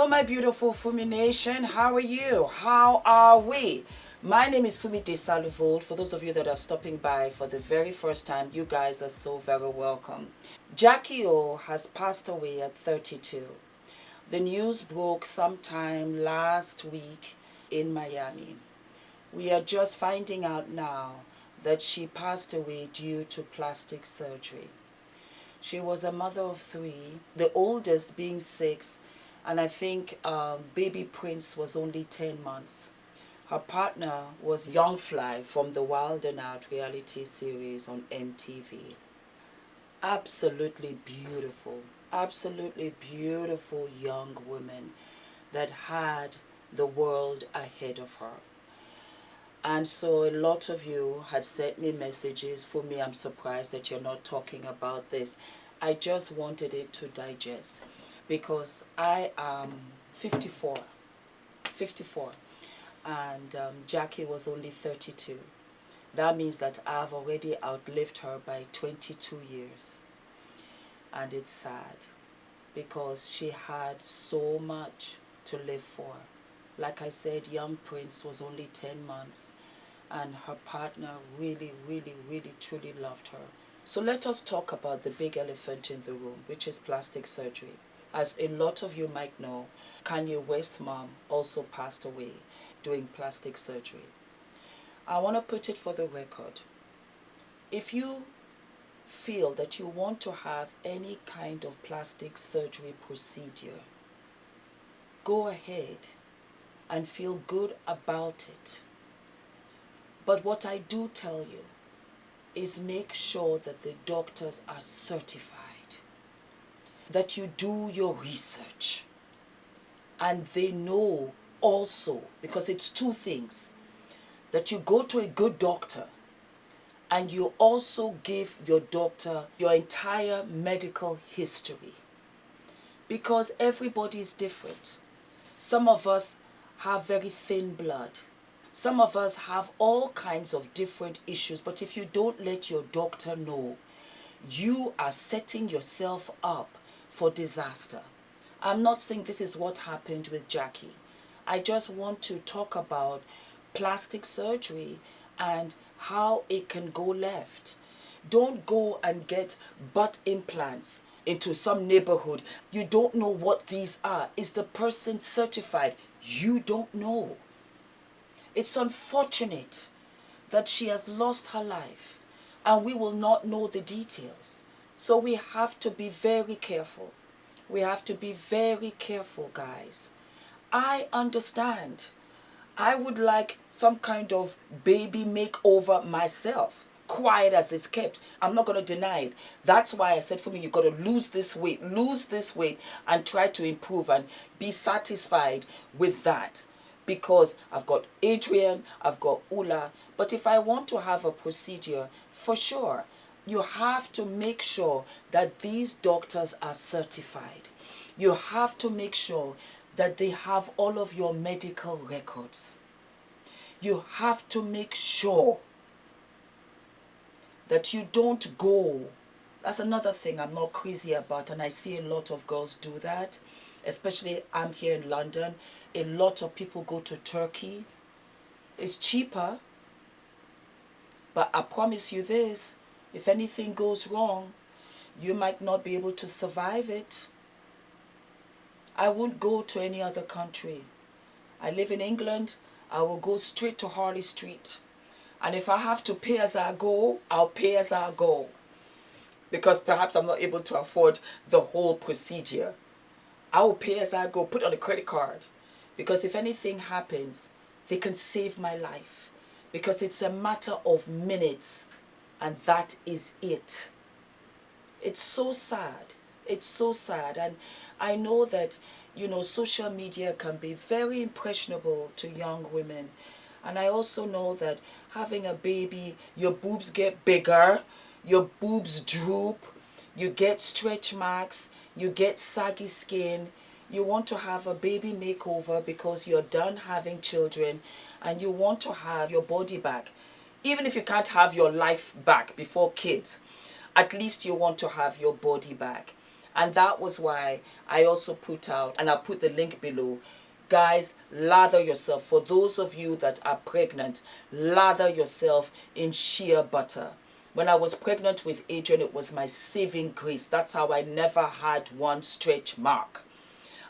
Hello my beautiful Fumi Nation, how are you? How are we? My name is Fumidesaluvold. For those of you that are stopping by for the very first time, you guys are so very welcome. Jacky Oh has passed away at 32. The news broke sometime last week in Miami. We are just finding out now that she passed away due to plastic surgery. She was a mother of 3, the oldest being 6, and I think baby Prince was only 10 months. Her partner was Young Fly from the Walden reality series on MTV. Absolutely beautiful young woman that had the world ahead of her. And so a lot of you had sent me messages. For me, I'm surprised that you're not talking about this. I just wanted it to digest because I am 54, and Jacky was only 32. That means that I've already outlived her by 22 years. And it's sad because she had so much to live for. Like I said, young Prince was only 10 months and her partner really, truly loved her. So let us talk about the big elephant in the room, which is plastic surgery. As a lot of you might know, Kanye West's mom also passed away doing plastic surgery. I want to put it for the record. If you feel that you want to have any kind of plastic surgery procedure, go ahead and feel good about it. But what I do tell you is make sure that the doctors are certified, that you do your research, and they know also, because it's 2 things, that you go to a good doctor and you also give your doctor your entire medical history, because everybody is different. Some of us have very thin blood. Some of us have all kinds of different issues, but if you don't let your doctor know, you are setting yourself up for disaster. I'm not saying this is what happened with Jacky. I just want to talk about plastic surgery and how it can go left. Don't go and get butt implants into some neighborhood. You don't know what these are. Is the person certified? You don't know. It's unfortunate that she has lost her life and we will not know the details. So we have to be very careful. We have to be very careful, guys. I understand. I would like some kind of baby makeover myself. Quiet as it's kept. I'm not going to deny it. That's why I said, for me, you've got to lose this weight and try to improve and be satisfied with that. Because I've got Adrian, I've got Ula. But if I want to have a procedure, for sure, you have to make sure that these doctors are certified. You have to make sure that they have all of your medical records. You have to make sure that you don't go. That's another thing I'm not crazy about, and I see a lot of girls do that. Especially I'm here in London. A lot of people go to Turkey. It's cheaper. But I promise you this, if anything goes wrong, you might not be able to survive it. I won't go to any other country. I live in England. I will go straight to Harley Street. And if I have to pay as I go, I'll pay as I go. Because perhaps I'm not able to afford the whole procedure. I will pay as I go, put on a credit card. Because if anything happens, they can save my life. Because it's a matter of minutes. And that is it. It's so sad. It's so sad. And I know that, you know, social media can be very impressionable to young women. And I also know that having a baby, your boobs get bigger, your boobs droop, you get stretch marks, you get saggy skin. You want to have a baby makeover because you're done having children and you want to have your body back. Even if you can't have your life back before kids, at least you want to have your body back. And that was why I also put out, and I'll put the link below, guys, lather yourself. For those of you that are pregnant, lather yourself in shea butter. When I was pregnant with Adrian, it was my saving grace. That's how I never had one stretch mark.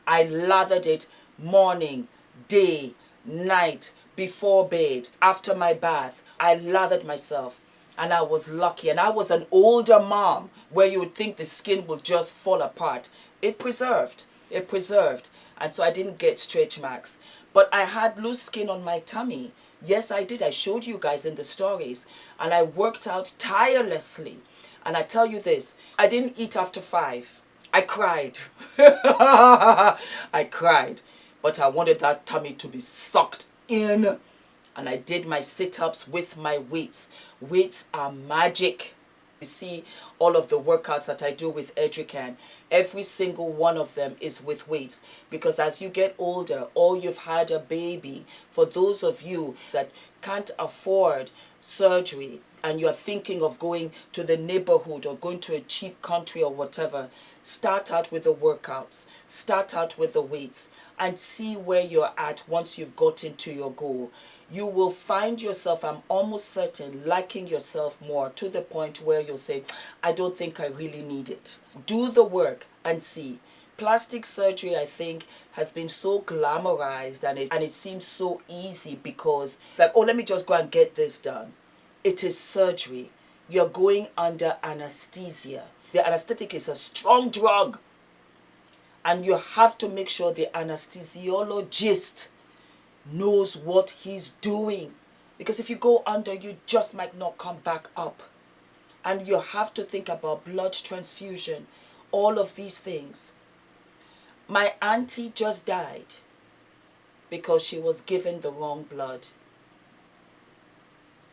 I lathered it morning, day, night, before bed, after my bath. I lathered myself. And I was lucky. And I was an older mom where you would think the skin will just fall apart. It preserved. It preserved. And so I didn't get stretch marks. But I had loose skin on my tummy. Yes, I did. I showed you guys in the stories. And I worked out tirelessly. And I tell you this, I didn't eat after 5. I cried. I cried. But I wanted that tummy to be sucked in. And I did my sit-ups with my weights. Weights are magic. You see all of the workouts that I do with Edrican, every single one of them is with weights. Because as you get older, or you've had a baby, for those of you that can't afford surgery and you're thinking of going to the neighborhood or going to a cheap country or whatever, start out with the workouts, start out with the weights, and see where you're at once you've gotten to your goal. You will find yourself, I'm almost certain, liking yourself more to the point where you'll say, I don't think I really need it. Do the work and see. Plastic surgery, I think, has been so glamorized and it seems so easy because, like, oh, let me just go and get this done. It is surgery. You're going under anesthesia. The anesthetic is a strong drug. And you have to make sure the anesthesiologist knows what he's doing. Because if you go under, you just might not come back up. And you have to think about blood transfusion, all of these things. My auntie just died because she was given the wrong blood.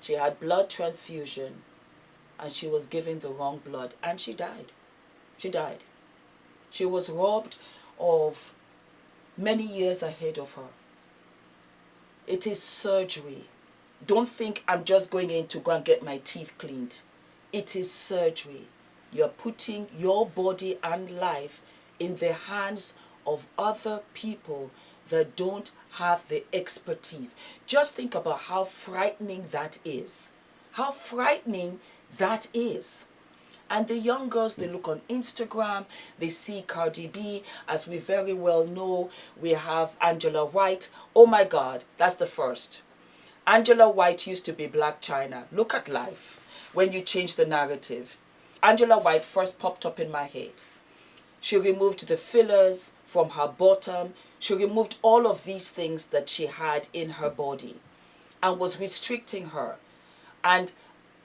She had blood transfusion and she was given the wrong blood and she died. She died. She was robbed of many years ahead of her. It is surgery. Don't think I'm just going in to go and get my teeth cleaned. It is surgery. You're putting your body and life in the hands of other people that don't have the expertise. Just think about how frightening that is. How frightening that is. And the young girls, they look on Instagram, they see Cardi B, as we very well know, we have Angela White. Oh my God, that's the first. Angela White used to be Black China. Look at life when you change the narrative. Angela White first popped up in my head. She removed the fillers from her bottom. She removed all of these things that she had in her body and was restricting her. And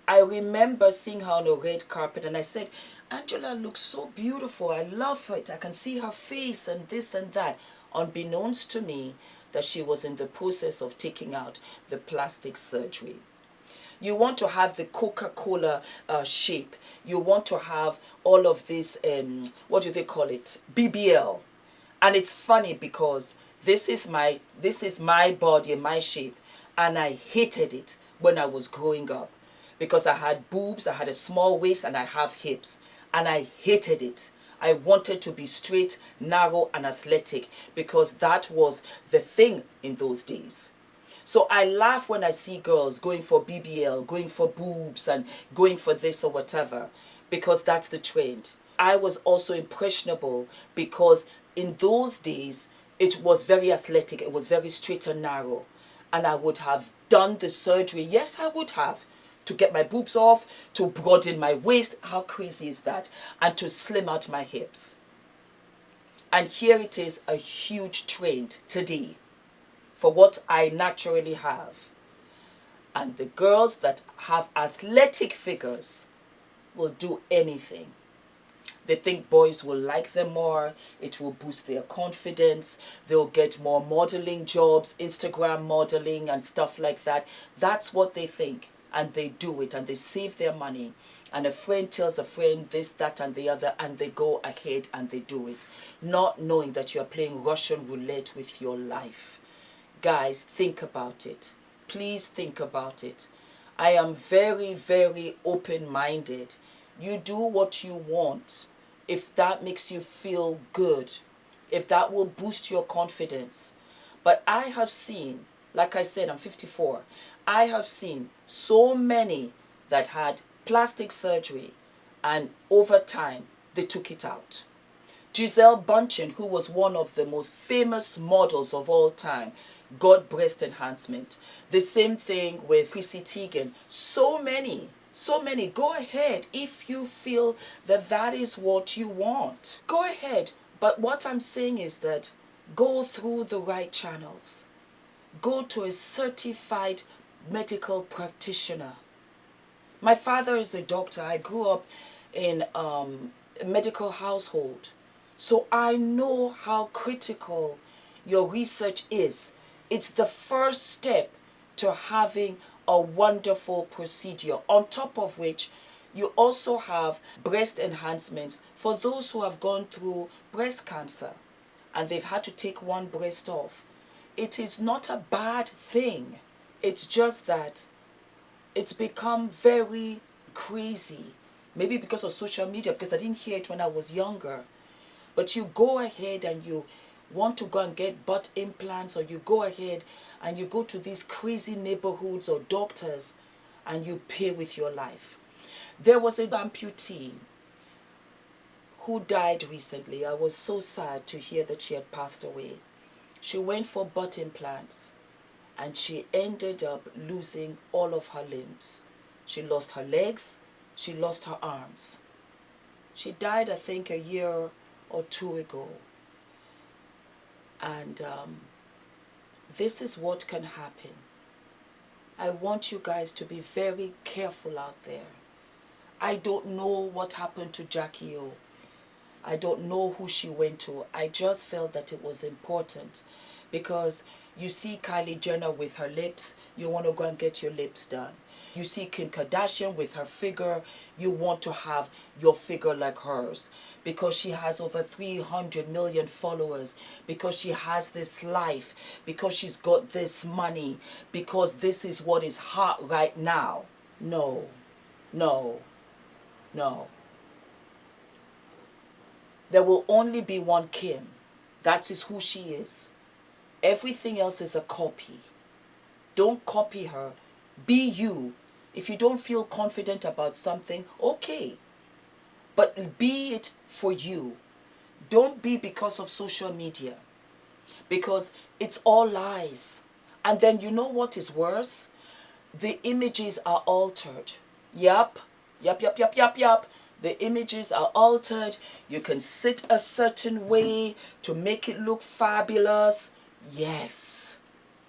I remember seeing her on a red carpet and I said, Angela looks so beautiful. I love it. I can see her face and this and that. Unbeknownst to me that she was in the process of taking out the plastic surgery. You want to have the Coca-Cola shape. You want to have all of this, what do they call it? BBL. And it's funny because this is my body and my shape. And I hated it when I was growing up. Because I had boobs, I had a small waist, and I have hips. And I hated it. I wanted to be straight, narrow, and athletic. Because that was the thing in those days. So I laugh when I see girls going for BBL, going for boobs, and going for this or whatever. Because that's the trend. I was also impressionable because in those days, it was very athletic. It was very straight and narrow. And I would have done the surgery. Yes, I would have. To get my boobs off, to broaden my waist. How crazy is that? And to slim out my hips. And here it is, a huge trend today for what I naturally have. And the girls that have athletic figures will do anything. They think boys will like them more. It will boost their confidence. They'll get more modeling jobs, Instagram modeling and stuff like that. That's what they think. And they do it and they save their money. And a friend tells a friend this, that, and the other, and they go ahead and they do it. Not knowing that you're playing Russian roulette with your life. Guys, think about it. Please think about it. I am very, very open-minded. You do what you want. if that makes you feel good, if that will boost your confidence. But I have seen, like I said, I'm 54, I have seen so many that had plastic surgery and over time they took it out. Giselle Bundchen, who was one of the most famous models of all time, got breast enhancement. The same thing with Chrissy Teigen. So many. Go ahead if you feel that that is what you want. Go ahead. But what I'm saying is that go through the right channels. Go to a certified medical practitioner. My father is a doctor. I grew up in a medical household. So I know how critical your research is. It's the first step to having a wonderful procedure, on top of which you also have breast enhancements for those who have gone through breast cancer and they've had to take one breast off. It is not a bad thing. It's just that it's become very crazy. Maybe because of social media, because I didn't hear it when I was younger. But you go ahead and you want to go and get butt implants, or you go ahead and you go to these crazy neighborhoods or doctors and you pay with your life. There was an amputee who died recently. I was so sad to hear that she had passed away. She went for butt implants and she ended up losing all of her limbs. She lost her legs, she lost her arms. She died, I think, a year or two ago. And this is what can happen. I want you guys to be very careful out there. I don't know what happened to Jacky Oh. I don't know who she went to. I just felt that it was important because you see Kylie Jenner with her lips, you want to go and get your lips done. You see Kim Kardashian with her figure, you want to have your figure like hers because she has over 300 million followers, because she has this life, because she's got this money, because this is what is hot right now. No, no, no. There will only be one Kim. That is who she is. Everything else is a copy. Don't copy her. Be you. If you don't feel confident about something, okay. But be it for you. Don't be because of social media. Because it's all lies. And then you know what is worse? The images are altered. Yup. The images are altered. You can sit a certain way to make it look fabulous. Yes.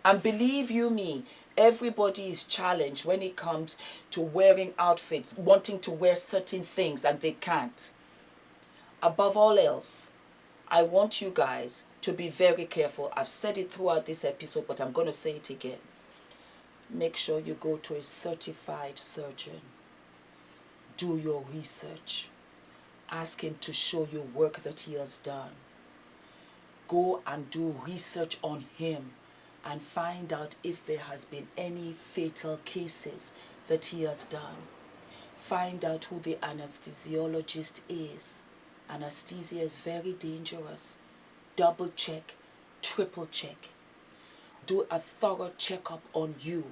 And believe you me, everybody is challenged when it comes to wearing outfits, wanting to wear certain things and they can't. Above all else, I want you guys to be very careful. I've said it throughout this episode, but I'm going to say it again. Make sure you go to a certified surgeon. Do your research. Ask him to show you work that he has done. Go and do research on him and find out if there has been any fatal cases that he has done. Find out who the anesthesiologist is. Anesthesia is very dangerous. Double check, triple check. Do a thorough checkup on you.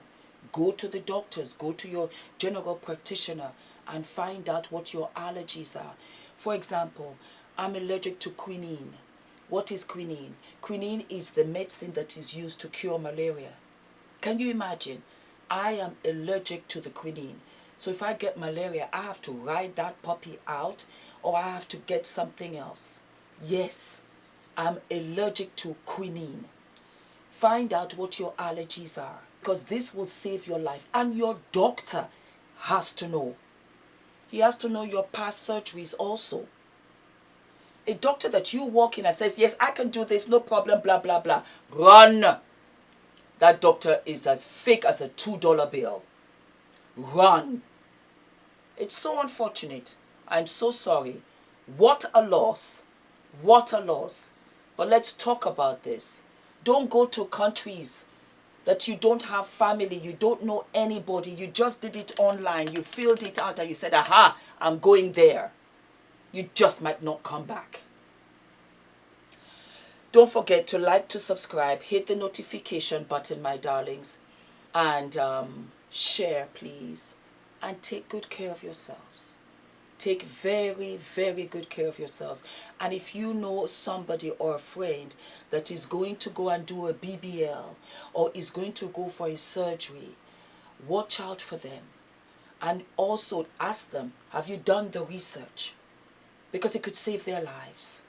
Go to the doctors, go to your general practitioner and find out what your allergies are. For example, I'm allergic to quinine. What is quinine? Quinine is the medicine that is used to cure malaria. Can you imagine? I am allergic to the quinine. So if I get malaria, I have to ride that puppy out or I have to get something else. Yes, I'm allergic to quinine. Find out what your allergies are because this will save your life. And your doctor has to know. He has to know your past surgeries also. A doctor that you walk in and says, yes, I can do this, no problem, blah, blah, blah. Run. That doctor is as fake as a $2 bill. Run. It's so unfortunate. I'm so sorry. What a loss. What a loss. But let's talk about this. Don't go to countries that you don't have family, you don't know anybody, you just did it online, you filled it out and you said, aha, I'm going there. You just might not come back. Don't forget to like, to subscribe, hit the notification button, my darlings, and share, please. And take good care of yourselves. Take very, very good care of yourselves. And if you know somebody or a friend that is going to go and do a BBL or is going to go for a surgery, watch out for them. And also ask them, have you done the research? Because it could save their lives.